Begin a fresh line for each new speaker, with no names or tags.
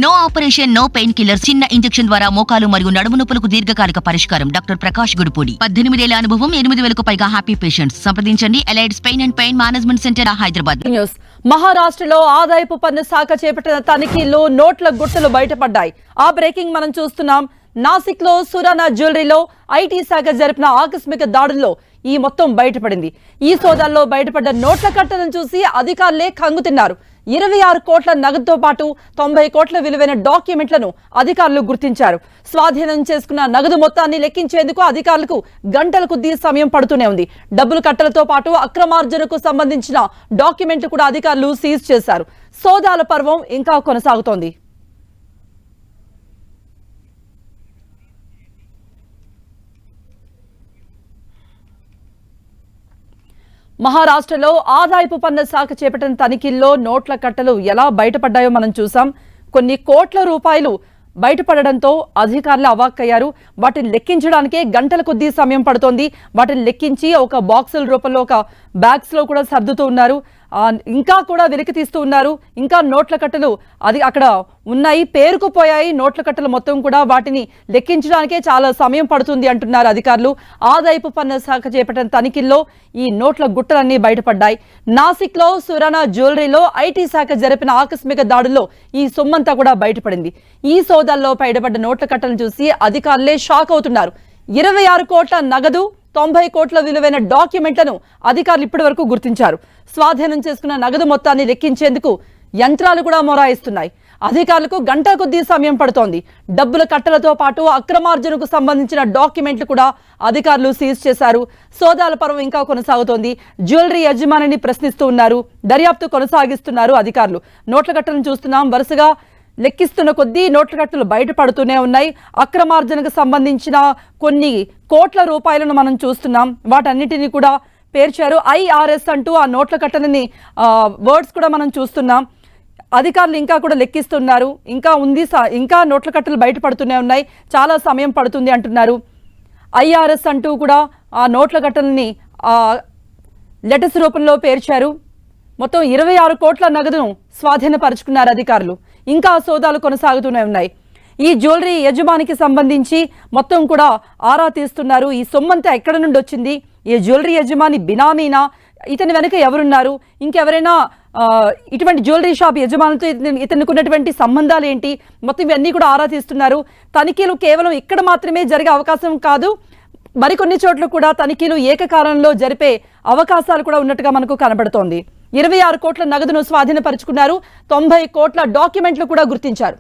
No operation, no painkiller, చిన్న injection ద్వారా మోకాలు మరియు నడుము నొప్పులకు దీర్ఘకాలిక పరిష్కారం. డాక్టర్ ప్రకాష్ గుడిపూడి. 18 ఏళ్ల అనుభవం, 8,000కు పైగా హ్యాపీ పేషెంట్స్. సంప్రదించండి allieds pain and pain management centre, Hyderabad.
News. మహారాష్ట్రలో ఆదాయపు పన్ను శాఖ చేపట్టిన తనిఖీల్లో నోట్ల గుట్టలు బయటపడ్డాయి. ఆ బ్రేకింగ్ మనం చూస్తున్నాం. నాసిక్ లో సురానా జ్యువెలరీలో ఐటీ శాఖ జరిపిన ఆకస్మిక దాడుల్లో ఈ మొత్తం బయటపడింది. ఈ సోదాల్లో బయటపడ్డ నోట్ల కట్టలను చూసి అధికారులే కంగుతిన్నారు. 26 కోట్ల నగదుతో పాటు 90 కోట్ల విలువైన డాక్యుమెంట్లను అధికారులు గుర్తించారు. స్వాధీనం చేసుకున్న నగదు మొత్తాన్ని లెక్కించేందుకు అధికారులకు గంటల కొద్దీ సమయం పడుతూనే ఉంది. డబ్బులు కట్టలతో పాటు అక్రమార్జనకు సంబంధించిన డాక్యుమెంట్లు కూడా అధికారులు సీజ్ చేశారు. సోదాల పర్వం ఇంకా కొనసాగుతోంది. మహారాష్ట్రలో ఆదాయపు పన్ను శాఖ చేపట్టిన తనిఖీల్లో నోట్ల కట్టలు ఎలా బయటపడ్డాయో మనం చూసాం. కొన్ని కోట్ల రూపాయలు బయటపడడంతో అధికారులు అవాక్కయ్యారు. వాటిని లెక్కించడానికే గంటల కొద్దీ సమయం పడుతోంది. వాటిని లెక్కించి ఒక బాక్సుల రూపంలో, ఒక బ్యాగ్స్ లో కూడా సర్దుతూ ఉన్నారు. ఇంకా కూడా వెలికి తీస్తూ ఉన్నారు. ఇంకా నోట్ల కట్టలు అది అక్కడ ఉన్నాయి, పేరుకుపోయాయి నోట్ల కట్టలు మొత్తం కూడా. వాటిని లెక్కించడానికే చాలా సమయం పడుతుంది అంటున్నారు అధికారులు. ఆదాయపు పన్ను శాఖ చేపట్టిన తనిఖీల్లో ఈ నోట్ల గుట్టలన్నీ బయటపడ్డాయి. నాసిక్ లో సురానా జ్యువెలరీలో ఐటీ శాఖ జరిపిన ఆకస్మిక దాడుల్లో ఈ సొమ్మంతా కూడా బయటపడింది. ఈ సోదాల్లో బయటపడ్డ నోట్ల కట్టలను చూసి అధికారులే షాక్ అవుతున్నారు. 26 కోట్ల నగదు, 90 కోట్ల విలువైన డాక్యుమెంట్లను అధికారులు ఇప్పటి వరకు గుర్తించారు. స్వాధీనం చేసుకున్న నగదు మొత్తాన్ని లెక్కించేందుకు యంత్రాలు కూడా మొరాయిస్తున్నాయి. అధికారులకు గంటల కొద్దీ సమయం పడుతోంది. డబ్బుల కట్టలతో పాటు అక్రమార్జనకు సంబంధించిన డాక్యుమెంట్లు కూడా అధికారులు సీజ్ చేశారు. సోదాల పర్వం ఇంకా కొనసాగుతోంది. జ్యువెలరీ యజమానిని ప్రశ్నిస్తూ ఉన్నారు. దర్యాప్తు కొనసాగిస్తున్నారు అధికారులు. నోట్ల కట్టలను చూస్తున్నాం. వరుసగా లెక్కిస్తున్న కొద్దీ నోట్ల కట్టలు బయటపడుతూనే ఉన్నాయి. అక్రమార్జనకు సంబంధించిన కొన్ని కోట్ల రూపాయలను మనం చూస్తున్నాం. వాటన్నిటిని కూడా పేర్చారు. IRS అంటూ ఆ నోట్ల కట్టలని వర్డ్స్ కూడా మనం చూస్తున్నాం. అధికారులు ఇంకా కూడా లెక్కిస్తున్నారు. ఇంకా నోట్ల కట్టలు బయటపడుతూనే ఉన్నాయి. చాలా సమయం పడుతుంది అంటున్నారు. IRS అంటూ కూడా ఆ నోట్ల కట్టలని లెటర్స్ రూపంలో పేర్చారు. మొత్తం 26 కోట్ల నగదును స్వాధీనపరుచుకున్నారు అధికారులు. ఇంకా సోదాలు కొనసాగుతూనే ఉన్నాయి. ఈ జ్యువెలరీ యజమానికి సంబంధించి మొత్తం కూడా ఆరా తీస్తున్నారు. ఈ సొమ్మంతా ఎక్కడ నుండి వచ్చింది? ఈ జ్యువెలరీ యజమాని బినామీనా? ఇతని వెనుక ఎవరున్నారు? ఇంకెవరైనా ఇటువంటి జ్యువెలరీ షాప్ యజమానులతో ఇతనికి ఉన్నటువంటి సంబంధాలు ఏంటి? మొత్తం ఇవన్నీ కూడా ఆరా తీస్తున్నారు. తనిఖీలు కేవలం ఇక్కడ మాత్రమే జరిగే అవకాశం కాదు, మరికొన్ని చోట్ల కూడా తనిఖీలు ఏకకాలంలో జరిపే అవకాశాలు కూడా ఉన్నట్టుగా మనకు కనబడుతోంది. 26 కోట్ల నగదును స్వాధీనపరుచుకున్నారు. 90 కోట్ల డాక్యుమెంట్లు కూడా గుర్తించారు.